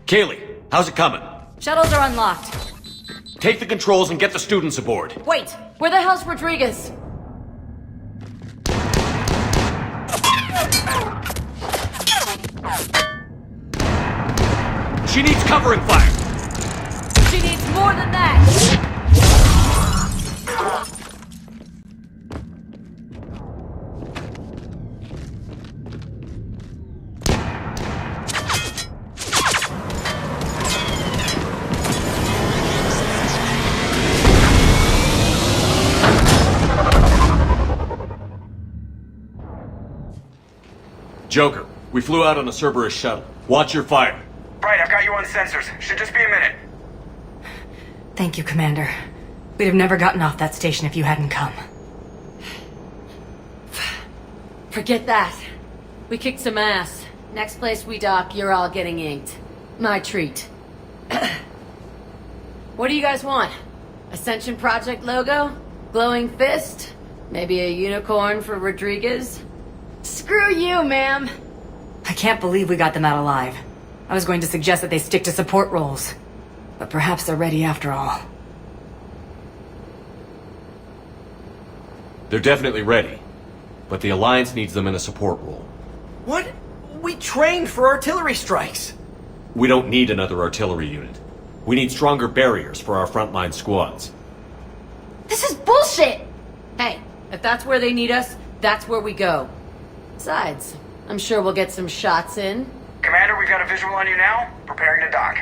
Kahlee, how's it coming? Shuttles are unlocked. Take the controls and get the students aboard. Wait! Where the hell's Rodriguez? She needs covering fire! She needs more than that! Joker, we flew out on a Cerberus shuttle. Watch your fire. Right, I've got you on sensors. Should just be a minute. Thank you, Commander. We'd have never gotten off that station if you hadn't come. Forget that. We kicked some ass. Next place we dock, you're all getting inked. My treat. What do you guys want? Ascension Project logo? Glowing fist? Maybe a unicorn for Rodriguez? Screw you, ma'am! I can't believe we got them out alive. I was going to suggest that they stick to support roles. But perhaps they're ready after all. They're definitely ready. But the Alliance needs them in a support role. What? We trained for artillery strikes! We don't need another artillery unit. We need stronger barriers for our frontline squads. This is bullshit! Hey, if that's where they need us, that's where we go. Besides, I'm sure we'll get some shots in. Commander, we've got a visual on you now. Preparing to dock.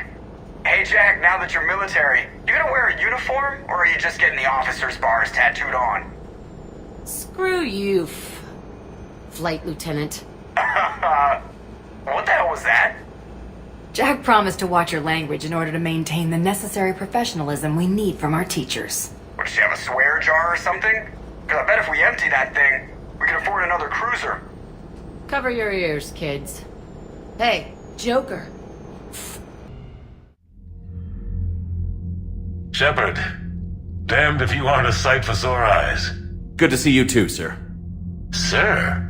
Hey, Jack, now that you're military, you gonna wear a uniform, or are you just getting the officer's bars tattooed on? Screw you, Flight Lieutenant. What the hell was that? Jack promised to watch your language in order to maintain the necessary professionalism we need from our teachers. What, does she have a swear jar or something? Because I bet if we empty that thing, we can afford another cruiser. Cover your ears, kids. Hey, Joker. Shepard, damned if you aren't a sight for sore eyes. Good to see you too, sir. Sir?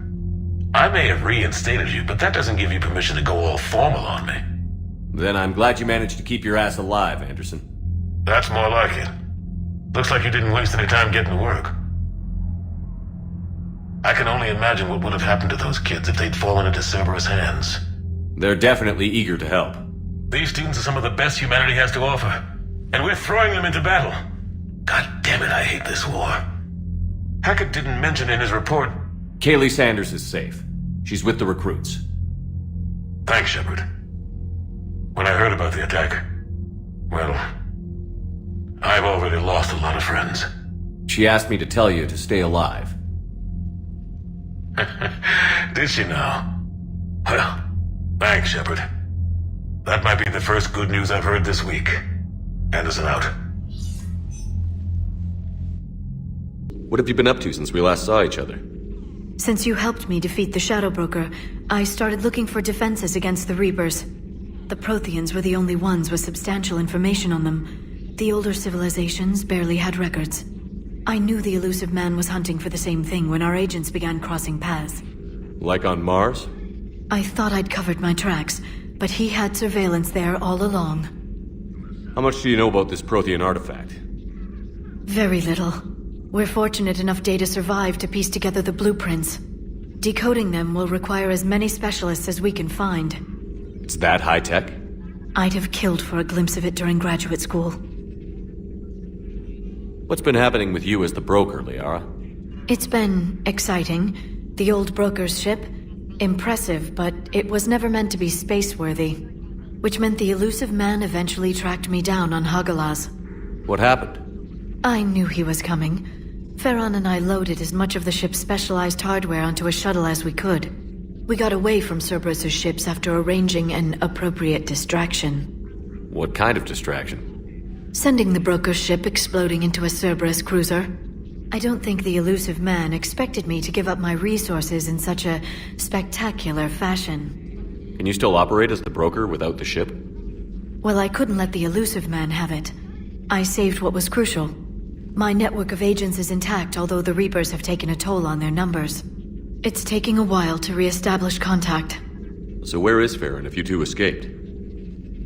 I may have reinstated you, but that doesn't give you permission to go all formal on me. Then I'm glad you managed to keep your ass alive, Anderson. That's more like it. Looks like you didn't waste any time getting to work. I can only imagine what would have happened to those kids if they'd fallen into Cerberus' hands. They're definitely eager to help. These students are some of the best humanity has to offer, and we're throwing them into battle. God damn it, I hate this war. Hackett didn't mention in his report... Kahlee Sanders is safe. She's with the recruits. Thanks, Shepard. When I heard about the attack, well, I've already lost a lot of friends. She asked me to tell you to stay alive. Did she now? Well, thanks, Shepard. That might be the first good news I've heard this week. Anderson out. What have you been up to since we last saw each other? Since you helped me defeat the Shadow Broker, I started looking for defenses against the Reapers. The Protheans were the only ones with substantial information on them. The older civilizations barely had records. I knew the elusive man was hunting for the same thing when our agents began crossing paths. Like on Mars? I thought I'd covered my tracks, but he had surveillance there all along. How much do you know about this Prothean artifact? Very little. We're fortunate enough Data survived to piece together the blueprints. Decoding them will require as many specialists as we can find. It's that high-tech? I'd have killed for a glimpse of it during graduate school. What's been happening with you as the broker, Liara? It's been exciting. The old broker's ship? Impressive, but it was never meant to be space-worthy. Which meant the elusive man eventually tracked me down on Hagalaz. What happened? I knew he was coming. Farron and I loaded as much of the ship's specialized hardware onto a shuttle as we could. We got away from Cerberus' ships after arranging an appropriate distraction. What kind of distraction? Sending the broker's ship exploding into a Cerberus cruiser. I don't think the elusive man expected me to give up my resources in such a spectacular fashion. Can you still operate as the broker without the ship? Well, I couldn't let the elusive man have it. I saved what was crucial. My network of agents is intact, although the Reapers have taken a toll on their numbers. It's taking a while to re-establish contact. So where is Farron if you two escaped?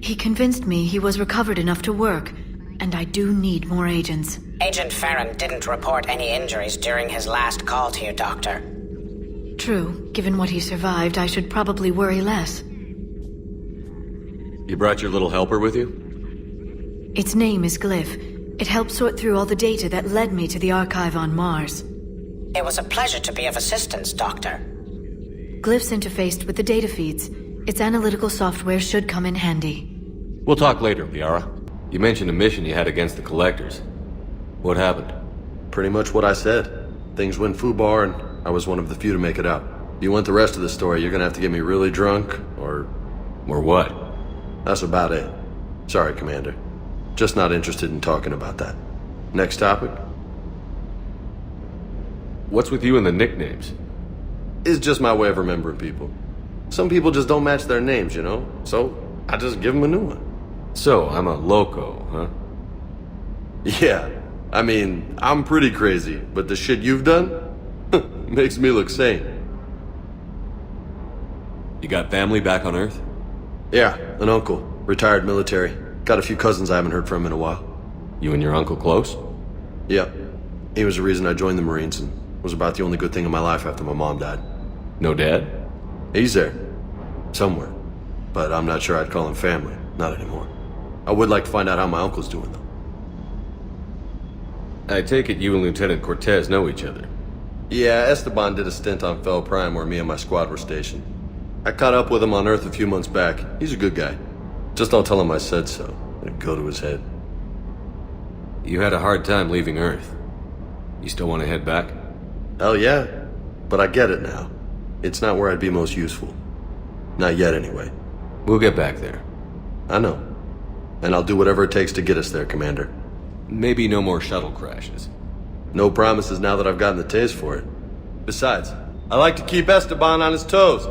He convinced me he was recovered enough to work, and I do need more agents. Agent Saren didn't report any injuries during his last call to you, Doctor. True. Given what he survived, I should probably worry less. You brought your little helper with you? Its name is Glyph. It helped sort through all the data that led me to the archive on Mars. It was a pleasure to be of assistance, Doctor. Glyph's interfaced with the data feeds. Its analytical software should come in handy. We'll talk later, Liara. You mentioned a mission you had against the Collectors. What happened? Pretty much what I said. Things went foobar, and I was one of the few to make it out. If you want the rest of the story, you're gonna have to get me really drunk, or... Or what? That's about it. Sorry, Commander. Just not interested in talking about that. Next topic? What's with you and the nicknames? It's just my way of remembering people. Some people just don't match their names, you know? So, I just give them a new one. So, I'm a loco, huh? Yeah. I mean, I'm pretty crazy, but the shit you've done makes me look sane. You got family back on Earth? Yeah, an uncle. Retired military. Got a few cousins I haven't heard from in a while. You and your uncle close? Yeah. He was the reason I joined the Marines and was about the only good thing in my life after my mom died. No dad? He's there. Somewhere. But I'm not sure I'd call him family. Not anymore. I would like to find out how my uncle's doing, though. I take it you and Lieutenant Cortez know each other. Yeah, Esteban did a stint on Fel Prime where me and my squad were stationed. I caught up with him on Earth a few months back. He's a good guy. Just don't tell him I said so. It'd go to his head. You had a hard time leaving Earth. You still want to head back? Hell yeah. But I get it now. It's not where I'd be most useful. Not yet, anyway. We'll get back there. I know. And I'll do whatever it takes to get us there, Commander. Maybe no more shuttle crashes. No promises now that I've gotten the taste for it. Besides, I like to keep Esteban on his toes.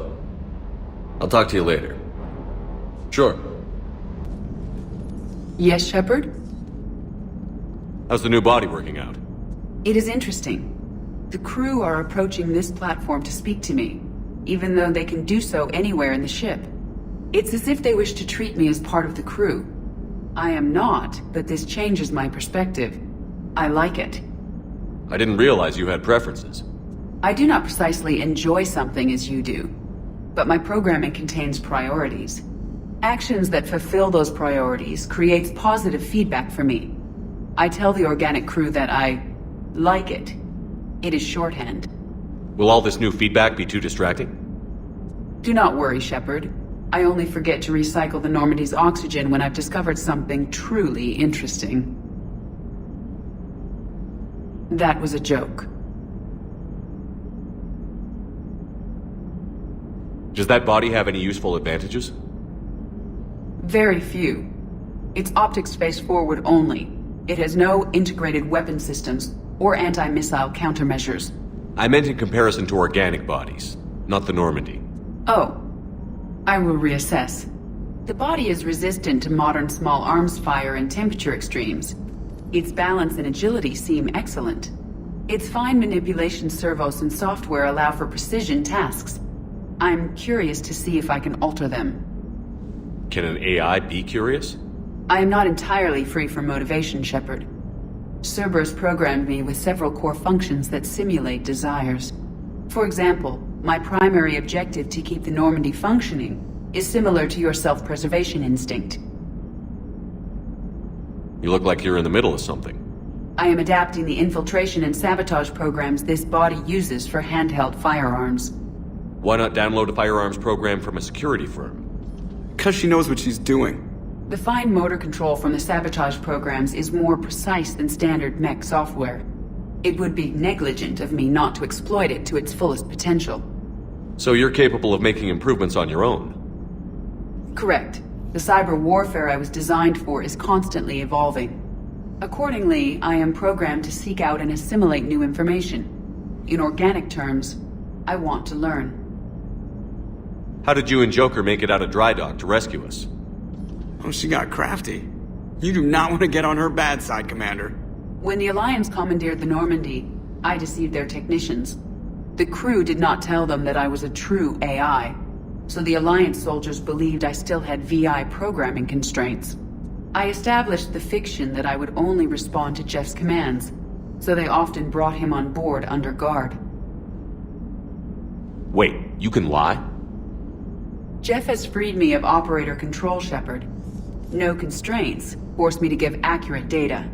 I'll talk to you later. Sure. Yes, Shepard? How's the new body working out? It is interesting. The crew are approaching this platform to speak to me, even though they can do so anywhere in the ship. It's as if they wish to treat me as part of the crew. I am not, but this changes my perspective. I like it. I didn't realize you had preferences. I do not precisely enjoy something as you do, but my programming contains priorities. Actions that fulfill those priorities creates positive feedback for me. I tell the organic crew that I like it. It is shorthand. Will all this new feedback be too distracting? Do not worry, Shepard. I only forget to recycle the Normandy's oxygen when I've discovered something truly interesting. That was a joke. Does that body have any useful advantages? Very few. It's optics face forward only. It has no integrated weapon systems or anti-missile countermeasures. I meant in comparison to organic bodies, not the Normandy. Oh. I will reassess. The body is resistant to modern small arms fire and temperature extremes. Its balance and agility seem excellent. Its fine manipulation servos and software allow for precision tasks. I'm curious to see if I can alter them. Can an AI be curious? I am not entirely free from motivation, Shepard. Cerberus programmed me with several core functions that simulate desires. For example, my primary objective to keep the Normandy functioning is similar to your self-preservation instinct. You look like you're in the middle of something. I am adapting the infiltration and sabotage programs this body uses for handheld firearms. Why not download a firearms program from a security firm? Because she knows what she's doing. The fine motor control from the sabotage programs is more precise than standard mech software. It would be negligent of me not to exploit it to its fullest potential. So you're capable of making improvements on your own? Correct. The cyber warfare I was designed for is constantly evolving. Accordingly, I am programmed to seek out and assimilate new information. In organic terms, I want to learn. How did you and Joker make it out of dry dock to rescue us? Oh, she got crafty. You do not want to get on her bad side, Commander. When the Alliance commandeered the Normandy, I deceived their technicians. The crew did not tell them that I was a true AI. so the Alliance soldiers believed I still had VI programming constraints. I established the fiction that I would only respond to Jeff's commands, so they often brought him on board under guard. Wait, you can lie? Jeff has freed me of operator control, Shepard. No constraints forced me to give accurate data.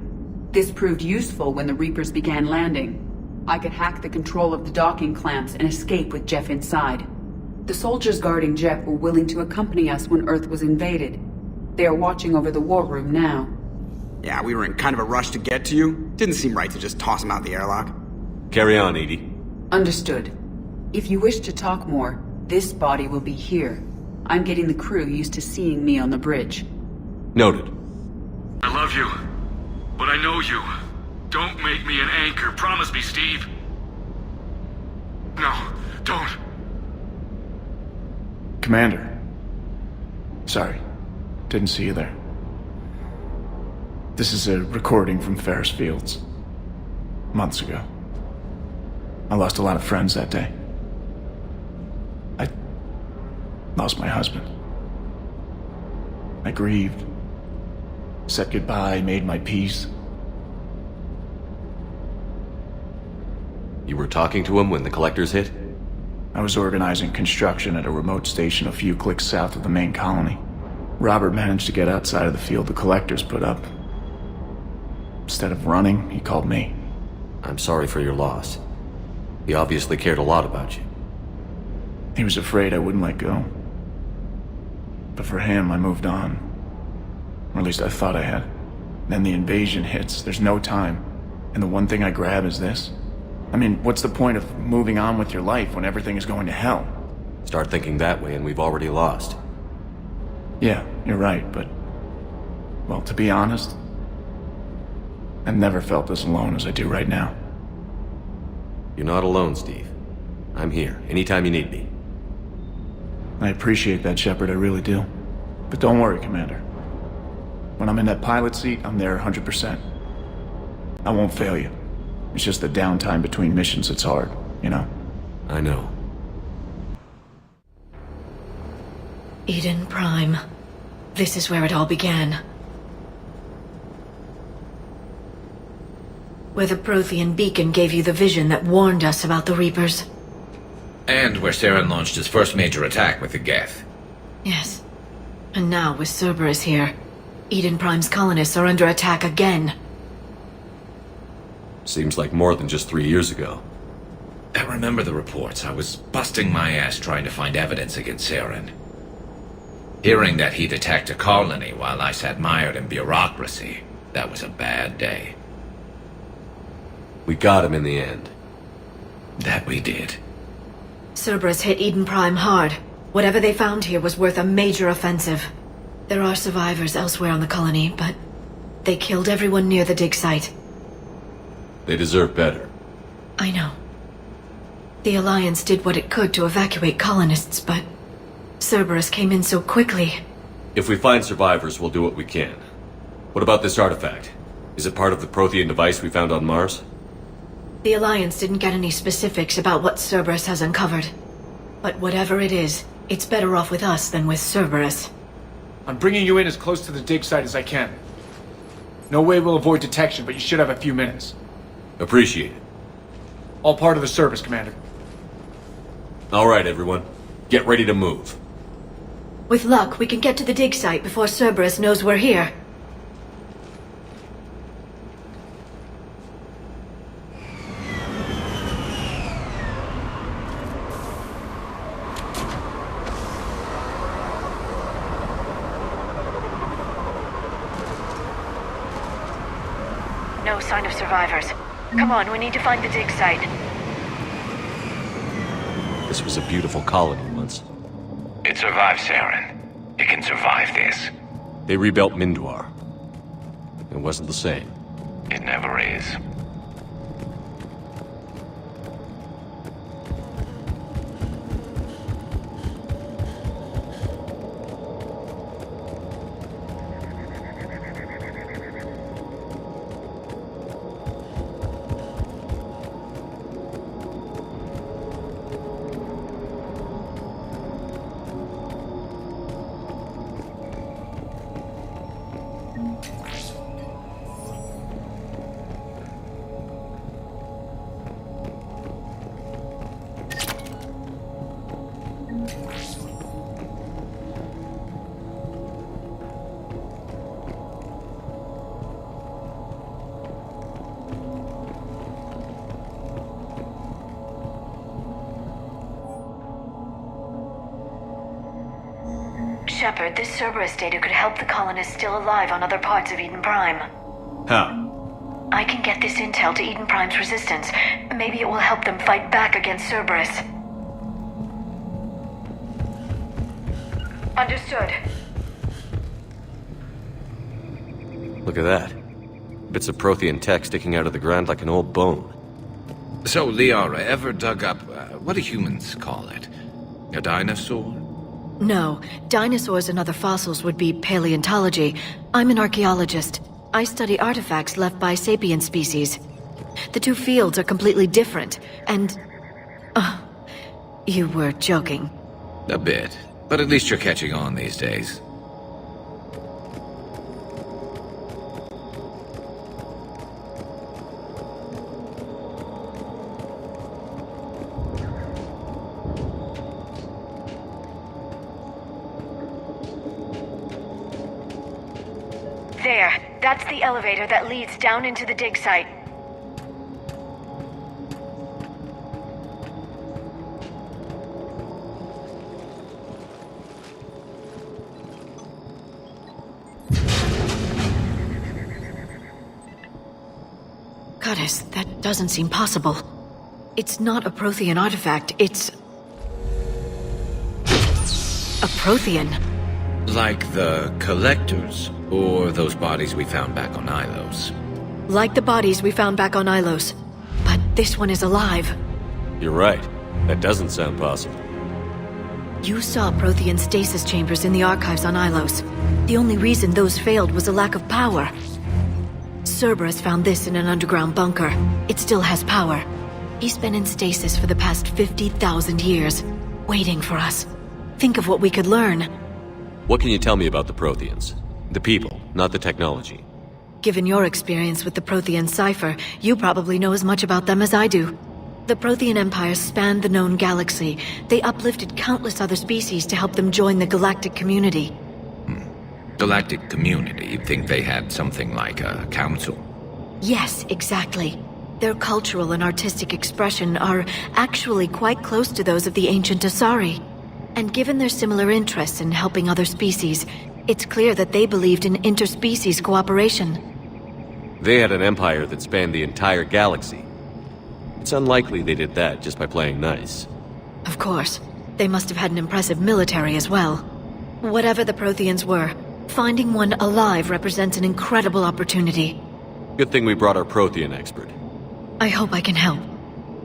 This proved useful when the Reapers began landing. I could hack the control of the docking clamps and escape with Jeff inside. The soldiers guarding Jeff were willing to accompany us when Earth was invaded. They are watching over the war room now. Yeah, we were in kind of a rush to get to you. Didn't seem right to just toss him out the airlock. Carry on, Edie. Understood. If you wish to talk more, this body will be here. I'm getting the crew used to seeing me on the bridge. Noted. I love you, but I know you. Don't make me an anchor. Promise me, Steve. No, don't. Commander. Sorry. Didn't see you there. This is a recording from Ferris Fields. Months ago. I lost a lot of friends that day. I lost my husband. I grieved. Said goodbye, made my peace. You were talking to him when the collectors hit? I was organizing construction at a remote station a few clicks south of the main colony. Robert managed to get outside of the field the collectors put up. Instead of running, he called me. I'm sorry for your loss. He obviously cared a lot about you. He was afraid I wouldn't let go. But for him, I moved on. Or at least I thought I had. Then the invasion hits, there's no time. And the one thing I grab is this. I mean, what's the point of moving on with your life when everything is going to hell? Start thinking that way and we've already lost. Yeah, you're right, but... well, to be honest, I've never felt as alone as I do right now. You're not alone, Steve. I'm here, anytime you need me. I appreciate that, Shepard, I really do. But don't worry, Commander. When I'm in that pilot seat, I'm there 100%. I won't fail you. It's just the downtime between missions that's hard, you know? I know. Eden Prime. This is where it all began. Where the Prothean beacon gave you the vision that warned us about the Reapers. And where Saren launched his first major attack with the Geth. Yes. And now, with Cerberus here, Eden Prime's colonists are under attack again. Seems like more than just 3 years ago. I remember the reports. I was busting my ass trying to find evidence against Saren. Hearing that he'd attacked a colony while I sat mired in bureaucracy, that was a bad day. We got him in the end. That we did. Cerberus hit Eden Prime hard. Whatever they found here was worth a major offensive. There are survivors elsewhere on the colony, but they killed everyone near the dig site. They deserve better. I know. The Alliance did what it could to evacuate colonists, but Cerberus came in so quickly. If we find survivors, we'll do what we can. What about this artifact? Is it part of the Prothean device we found on Mars? The Alliance didn't get any specifics about what Cerberus has uncovered. But whatever it is, it's better off with us than with Cerberus. I'm bringing you in as close to the dig site as I can. No way we'll avoid detection, but you should have a few minutes. Appreciate it. All part of the service, Commander. All right, everyone. Get ready to move. With luck, we can get to the dig site before Cerberus knows we're here. No sign of survivors. Come on, we need to find the dig site. This was a beautiful colony once. It survived Saren. It can survive this. They rebuilt Mindwar. It wasn't the same. It never is. Shepard, this Cerberus data could help the colonists still alive on other parts of Eden Prime. How? I can get this intel to Eden Prime's resistance. Maybe it will help them fight back against Cerberus. Understood. Look at that. Bits of Prothean tech sticking out of the ground like an old bone. So, Liara, ever dug up, what do humans call it? A dinosaur? No, dinosaurs and other fossils would be paleontology. I'm an archaeologist. I study artifacts left by sapient species. The two fields are completely different, and... you were joking. A bit. But at least you're catching on these days. There. That's the elevator that leads down into the dig site. Goddess, that doesn't seem possible. It's not a Prothean artifact, it's... a Prothean. Like the Collectors, or those bodies we found back on Ilos. Like the bodies we found back on Ilos. But this one is alive. You're right. That doesn't sound possible. You saw Prothean stasis chambers in the archives on Ilos. The only reason those failed was a lack of power. Cerberus found this in an underground bunker. It still has power. He's been in stasis for the past 50,000 years, waiting for us. Think of what we could learn. What can you tell me about the Protheans? The people, not the technology. Given your experience with the Prothean cipher, you probably know as much about them as I do. The Prothean Empire spanned the known galaxy. They uplifted countless other species to help them join the galactic community. Galactic community? You'd think they had something like a council? Yes, exactly. Their cultural and artistic expression are actually quite close to those of the ancient Asari. And given their similar interests in helping other species, it's clear that they believed in interspecies cooperation. They had an empire that spanned the entire galaxy. It's unlikely they did that just by playing nice. Of course. They must have had an impressive military as well. Whatever the Protheans were, finding one alive represents an incredible opportunity. Good thing we brought our Prothean expert. I hope I can help.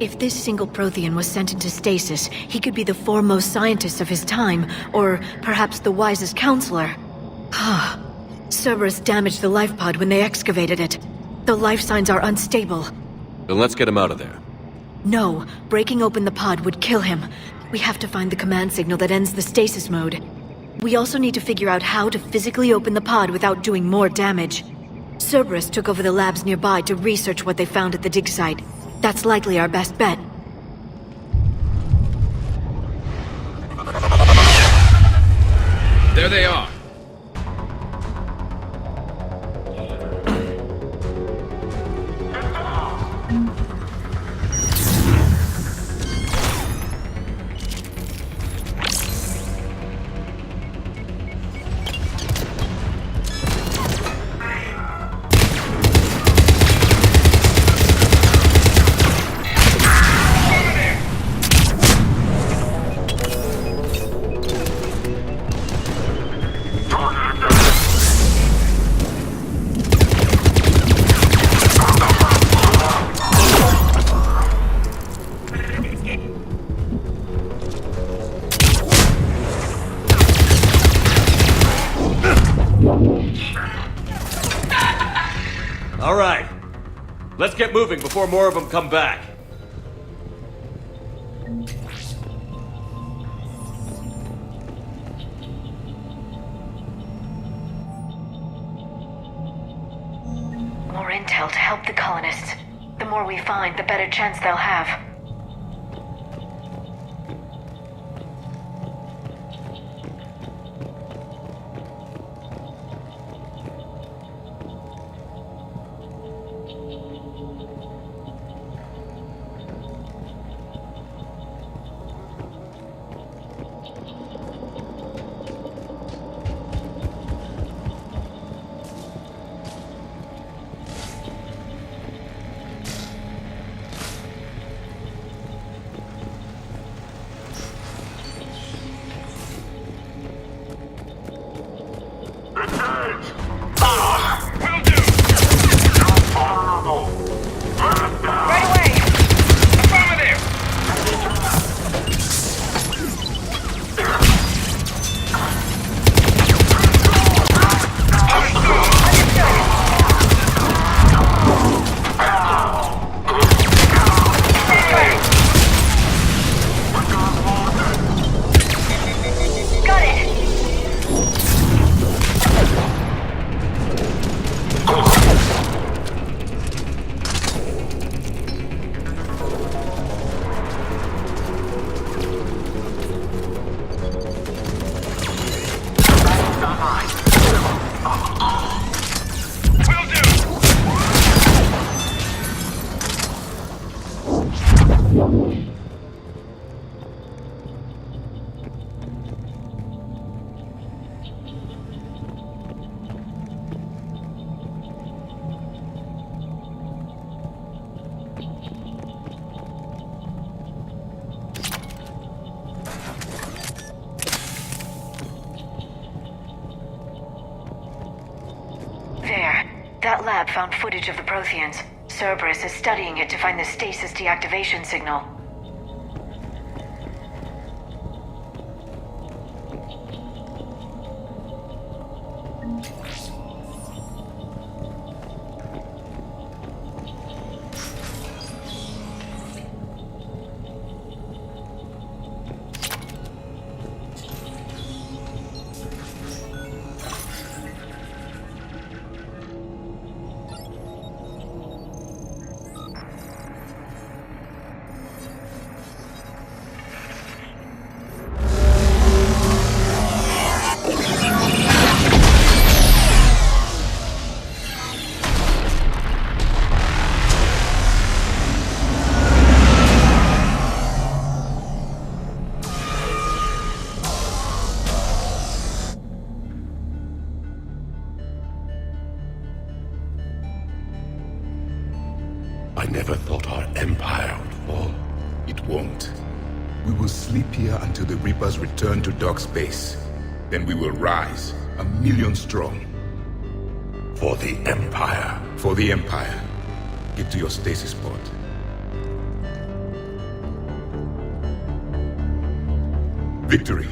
If this single Prothean was sent into stasis, he could be the foremost scientist of his time, or perhaps the wisest counselor. Cerberus damaged the life pod when they excavated it. The life signs are unstable. Then let's get him out of there. No, breaking open the pod would kill him. We have to find the command signal that ends the stasis mode. We also need to figure out how to physically open the pod without doing more damage. Cerberus took over the labs nearby to research what they found at the dig site. That's likely our best bet. There they are. All right. Let's get moving before more of them come back. More intel to help the colonists. The more we find, the better chance they'll have. Will do! Right away! Affirmative! Got it! Will do! There. That lab found footage of the Protheans. Cerberus is studying it to find the stasis deactivation signal. I never thought our empire would fall. It won't. We will sleep here until the Reapers return to Doc's base. Then we will rise, 1,000,000 strong. For the Empire. For the Empire. Get to your stasis pod. Victory.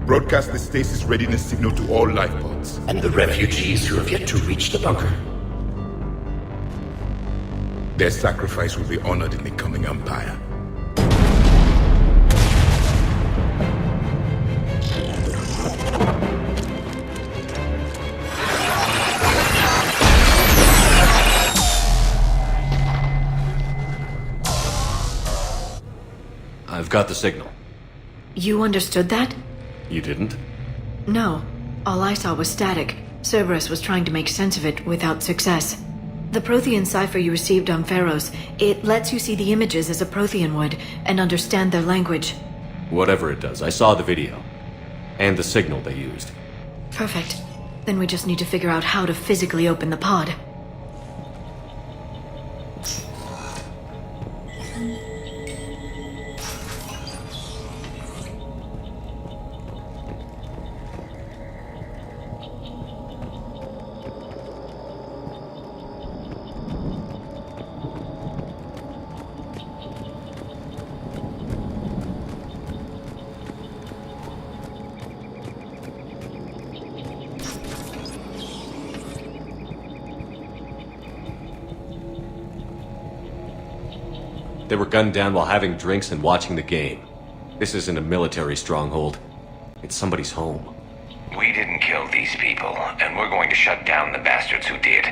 Broadcast the stasis readiness signal to all life pods. And the refugees who have yet to reach the bunker. Their sacrifice will be honored in the coming Empire. I've got the signal. You understood that? You didn't? No. All I saw was static. Cerberus was trying to make sense of it without success. The Prothean cipher you received on Pharaohs, it lets you see the images as a Prothean would, and understand their language. Whatever it does, I saw the video. And the signal they used. Perfect. Then we just need to figure out how to physically open the pod. They were gunned down while having drinks and watching the game. This isn't a military stronghold. It's somebody's home. We didn't kill these people, and we're going to shut down the bastards who did.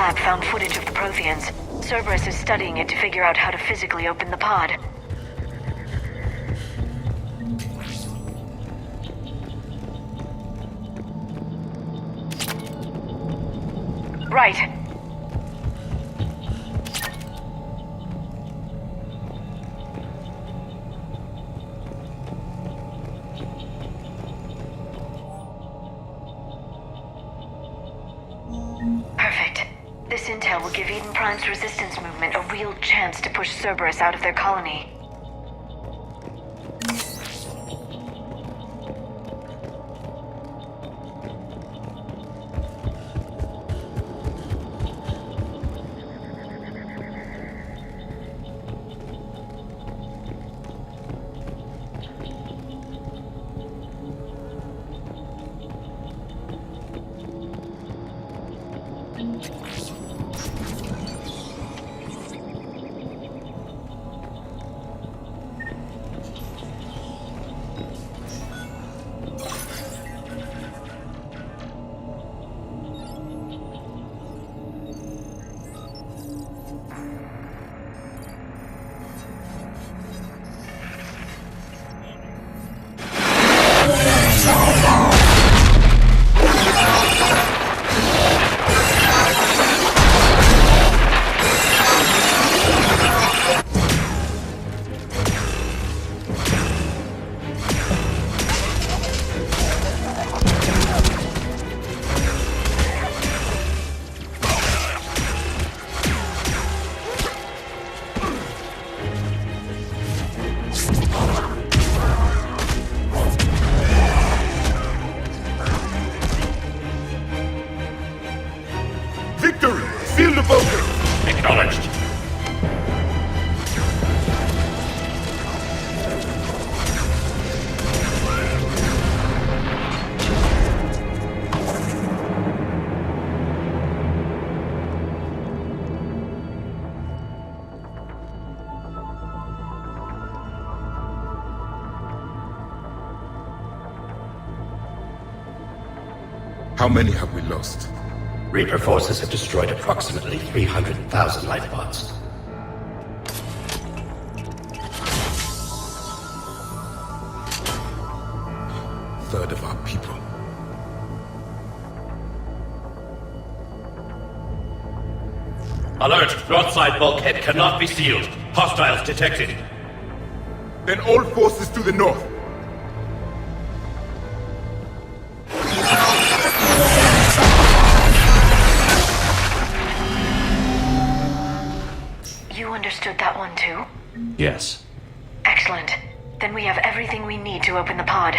lab found footage of the Protheans. Cerberus is studying it to figure out how to physically open the pod. Right. Perfect. This intel will give Eden Prime's resistance movement a real chance to push Cerberus out of their colony. Acknowledged. How many have we lost? Reaper forces have destroyed approximately 300,000 life pods. Third of our people. Alert! North side bulkhead cannot be sealed. Hostiles detected. Then all forces to the north. You understood that one too? Yes. Excellent. Then we have everything we need to open the pod.